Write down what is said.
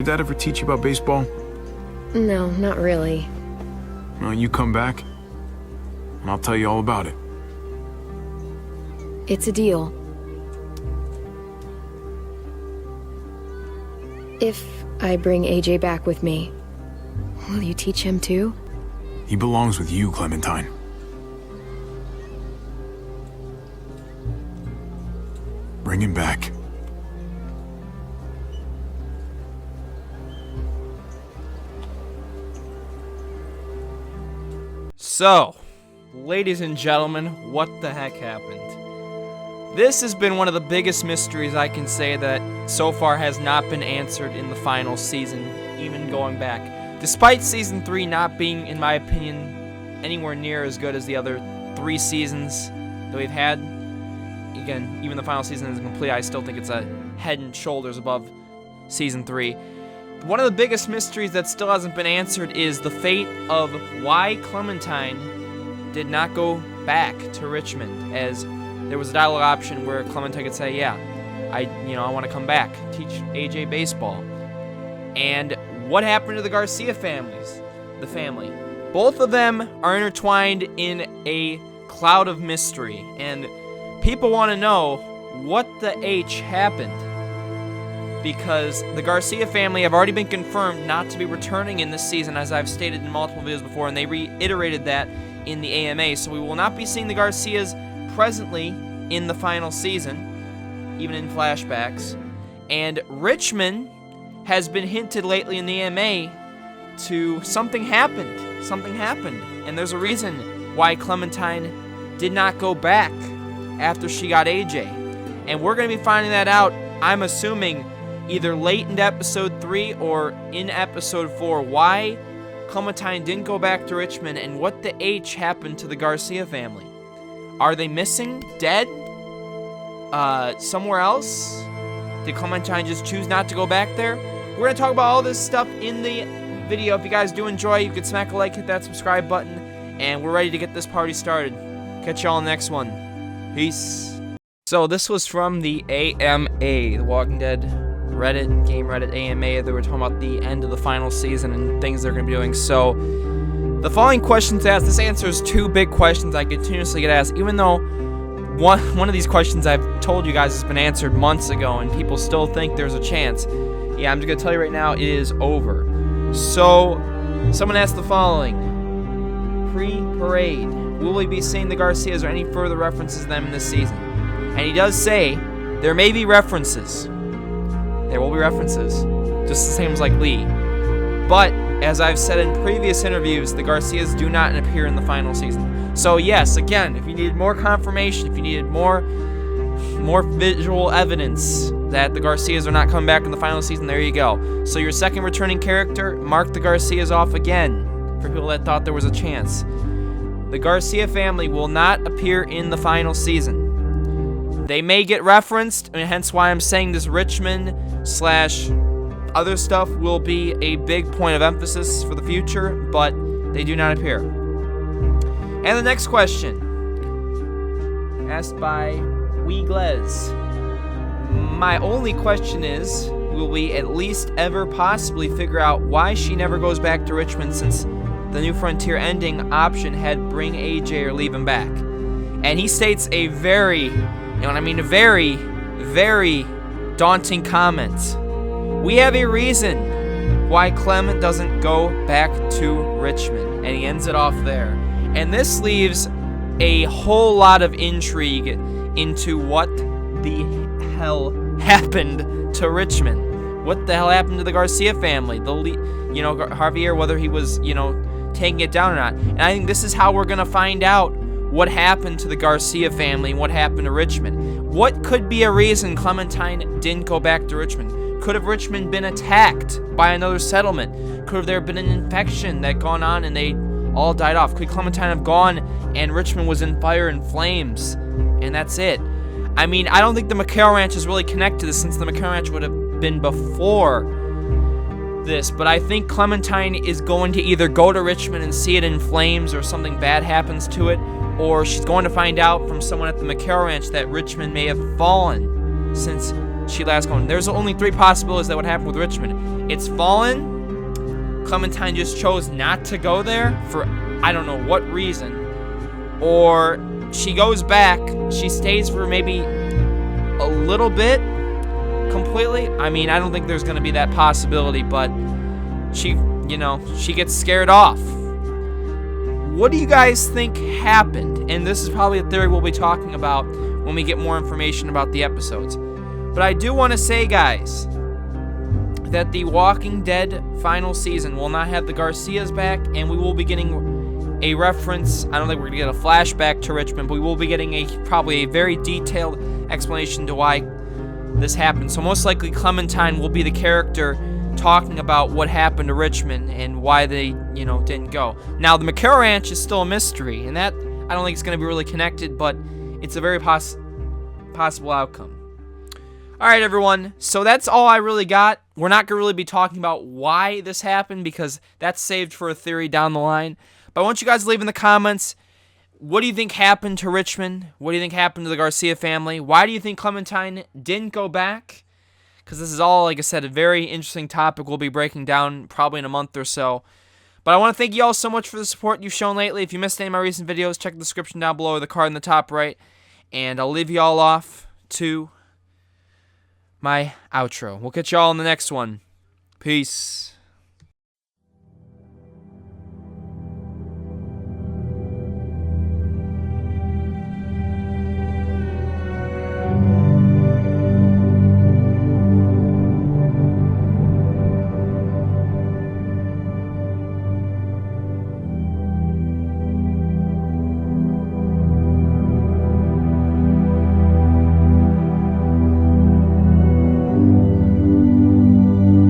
Did Dad ever teach you about baseball? No, not really. Well, you come back, and I'll tell you all about it. It's a deal. If I bring AJ back with me, will you teach him too? He belongs with you, Clementine. Bring him back. So, ladies and gentlemen, what the heck happened? This has been one of the biggest mysteries I can say that so far has not been answered in the final season, even going back. Despite Season 3 not being, in my opinion, anywhere near as good as the other 3 seasons that we've had. Again, even the final season isn't complete, I still think it's a head and shoulders above Season 3. One of the biggest mysteries that still hasn't been answered is the fate of why Clementine did not go back to Richmond, as there was a dialogue option where Clementine could say, yeah, I want to come back, teach AJ baseball. And what happened to the Garcia the family? Both of them are intertwined in a cloud of mystery, and people want to know what the H happened. Because the Garcia family have already been confirmed not to be returning in this season, as I've stated in multiple videos before, and they reiterated that in the AMA. So we will not be seeing the Garcias presently in the final season, even in flashbacks. And Richmond has been hinted lately in the AMA to something happened. And there's a reason why Clementine did not go back after she got AJ. And we're going to be finding that out, I'm assuming, either late in episode 3 or in episode 4, why Clementine didn't go back to Richmond and what the H happened to the Garcia family. Are they missing? Dead? Somewhere else? Did Clementine just choose not to go back there? We're going to talk about all this stuff in the video. If you guys do enjoy, you can smack a like, hit that subscribe button, and we're ready to get this party started. Catch y'all in the next one. Peace. So this was from the AMA, The Walking Dead Game Reddit AMA. They were talking about the end of the final season and things they're going to be doing. So, the following questions asked, this answers 2 big questions I continuously get asked, even though one of these questions I've told you guys has been answered months ago, and people still think there's a chance. Yeah, I'm just going to tell you right now, it is over. So, someone asked the following. Pre-parade. Will we be seeing the Garcias or any further references to them in this season? And he does say, there may be references. There will be references, just the same as like Lee. But, as I've said in previous interviews, the Garcias do not appear in the final season. So yes, again, if you needed more confirmation, if you needed more visual evidence that the Garcias are not coming back in the final season, there you go. So your second returning character, mark the Garcias off again, for people that thought there was a chance. The Garcia family will not appear in the final season. They may get referenced, and hence why I'm saying this Richmond / other stuff will be a big point of emphasis for the future, but they do not appear. And the next question, asked by Weeglez. My only question is, will we at least ever possibly figure out why she never goes back to Richmond, since the New Frontier ending option had bring AJ or leave him back? And he states a very, very, very daunting comment. We have a reason why Clem doesn't go back to Richmond, and he ends it off there. And this leaves a whole lot of intrigue into what the hell happened to Richmond. What the hell happened to the Garcia family? Javier, whether he was, taking it down or not. And I think this is how we're going to find out what happened to the Garcia family and what happened to Richmond. What could be a reason Clementine didn't go back to Richmond? Could have Richmond been attacked by another settlement? Could have there been an infection that gone on and they all died off? Could Clementine have gone and Richmond was in fire and flames and that's it? I mean, I don't think the McHale Ranch is really connected to this, since the McHale Ranch would have been before this, but I think Clementine is going to either go to Richmond and see it in flames or something bad happens to it, or she's going to find out from someone at the McHale Ranch that Richmond may have fallen, since she last gone? There's only 3 possibilities that would happen with Richmond. It's fallen. Clementine just chose not to go there for I don't know what reason. Or she goes back. She stays for maybe a little bit completely. I mean, I don't think there's going to be that possibility, but she gets scared off. What do you guys think happened? And this is probably a theory we'll be talking about when we get more information about the episodes. But I do want to say, guys, that the Walking Dead final season will not have the Garcias back, and we will be getting a reference. I don't think we're going to get a flashback to Richmond, but we will be getting probably a very detailed explanation to why this happened. So most likely Clementine will be the character talking about what happened to Richmond and why they, didn't go. Now, the McCarroll Ranch is still a mystery, and that I don't think it's going to be really connected, but it's a very possible outcome. All right, everyone. So that's all I really got. We're not going to really be talking about why this happened because that's saved for a theory down the line. But I want you guys to leave in the comments, what do you think happened to Richmond? What do you think happened to the Garcia family? Why do you think Clementine didn't go back? Because this is all, like I said, a very interesting topic we'll be breaking down probably in a month or so. But I want to thank you all so much for the support you've shown lately. If you missed any of my recent videos, check the description down below or the card in the top right. And I'll leave you all off to my outro. We'll catch you all in the next one. Peace.